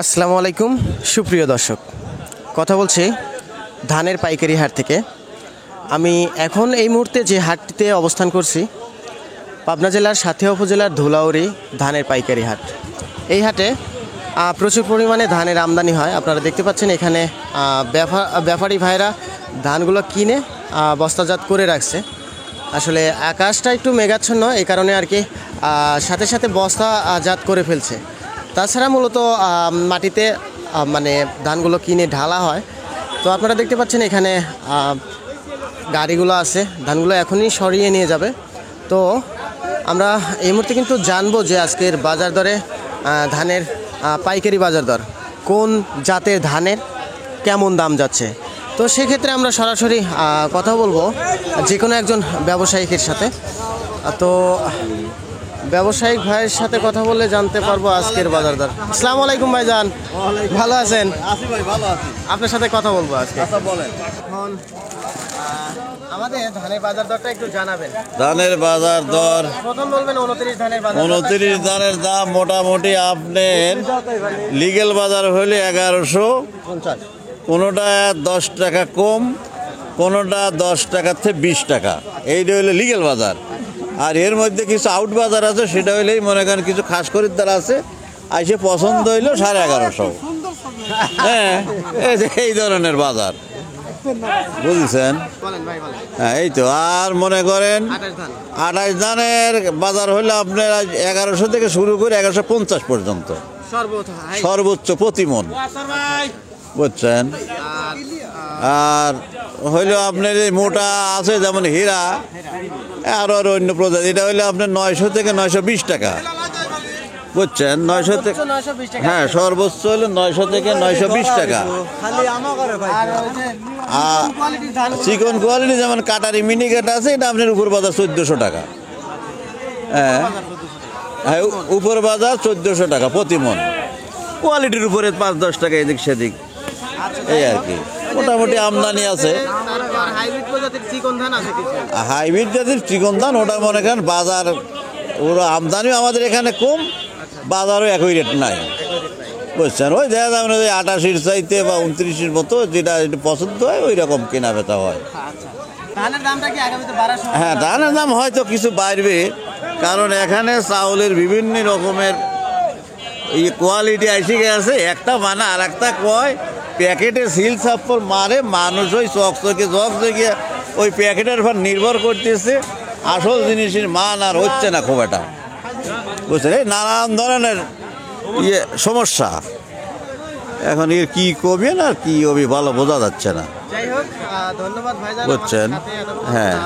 আসসালামু আলাইকুম সুপ্রিয় দর্শক, কথা বলছি ধানের পাইকারি হাট থেকে। আমি এখন এই মুহূর্তে যে হাটটিতে অবস্থান করছি, পাবনা জেলার সাথিয়া উপজেলার ধুলাউড়ি ধানের পাইকারি হাট। এই হাটে প্রচুর পরিমাণে ধানের আমদানি হয়। আপনারা দেখতে পাচ্ছেন এখানে ব্যাপারী ভাইরা ধানগুলো কিনে বস্তাজাত করে রাখছে। আসলে আকাশটা একটু মেঘাচ্ছন্ন, এই কারণে আর কি সাথে সাথে বস্তাজাত করে ফেলছে। তাছাড়া মূলত মাটিতে মানে ধানগুলো কিনে ঢালা হয়। তো আপনারা দেখতে পাচ্ছেন এখানে গাড়িগুলো আছে, ধানগুলো এখনই সরিয়ে নিয়ে যাবে। তো আমরা এই মুহূর্তে কিন্তু জানবো যে আজকের বাজার দরে ধানের পাইকারি বাজার দর কোন জাতের ধানের কেমন দাম যাচ্ছে। তো সেক্ষেত্রে আমরা সরাসরি কথা বলবো যে কোনো একজন ব্যবসায়িকের সাথে। তো ব্যবসায়িক ভাইয়ের সাথে কথা বললে জানতে পারবো আজকের বাজার দর। আসসালামু আলাইকুম ভাইজান, ভালো আছেন? আপনার সাথে কথা বলবো আজকে। এখন আমাদের ধানের বাজার দরটা একটু জানাবেন। ধানের বাজার দর প্রথম বলবেন 29 ধানের বাজার। 29 ধানের দাম মোটামুটি আপনার লিগেল বাজার হলে 1150, কোনোটা 10 টাকা কম, কোনোটা 10 টাকার থেকে 20 টাকা, এইটা হইলে লিগেল বাজার। আর এর মধ্যে কিছু আউট বাজার আছে, সেটা হইলেই মনে করেন কিছু খাস খরিদ্দার আছে, আইসে পছন্দ হইলো 1150। হ্যাঁ, এই ধরনের বাজার, বুঝেছেন? হ্যাঁ, এই তো। আর মনে করেন 28 ধানের বাজার হলে আপনার 1100 থেকে শুরু করে 1150 পর্যন্ত সর্বোচ্চ প্রতি মন, বুঝছেন? আর হইলেও আপনার এই মোটা আছে যেমন হীরা, আরো অন্য প্রজাতি, এটা হইলে আপনার 900 থেকে 920 টাকা, বুঝছেন? 900 থেকে, হ্যাঁ, সর্বোচ্চ হলো 900 থেকে 920 টাকা। চিকন কোয়ালিটি যেমন কাটারি মিনিকেট আছে, এটা আপনার উপর বাজার 1400 টাকা। হ্যাঁ, উপর বাজার 1400 টাকা প্রতি মন, কোয়ালিটির উপরে 5-10 টাকা এদিক সেদিক, এই আর কি। মোটামুটি আমদানি আছে। হাইব্রিড জাতির চিকন ধান ওটা মনে করেন বাজার, ওরা আমদানিও আমাদের এখানে কম, বাজারও একই রেট নাই, বুঝছেন? ওই দেখা যাবে না, ওই 88 চাইতে বা 29 মতো যেটা পছন্দ হয় ওই রকম কেনা বেচা হয়। হ্যাঁ, ধানের দাম হয়তো কিছু বাড়বে, কারণ এখানে চাউলের বিভিন্ন রকমের কোয়ালিটি আইসে গেছে। একটা মানে আর একটা কয় প্যাকেটে সিল সাপ্পর মারে, মানুষ ওই চকচকে ওই প্যাকেটের উপর নির্ভর করতেছে, আসল জিনিসের মান আর হচ্ছে না খুব একটা, বুঝছেন? এই নানান ধরনের সমস্যা, এখন এর কি করবেন আর কি হবে ভালো বোঝা যাচ্ছে না, যাই হোক, ধন্যবাদ ভাইজান, বুঝছেন? হ্যাঁ।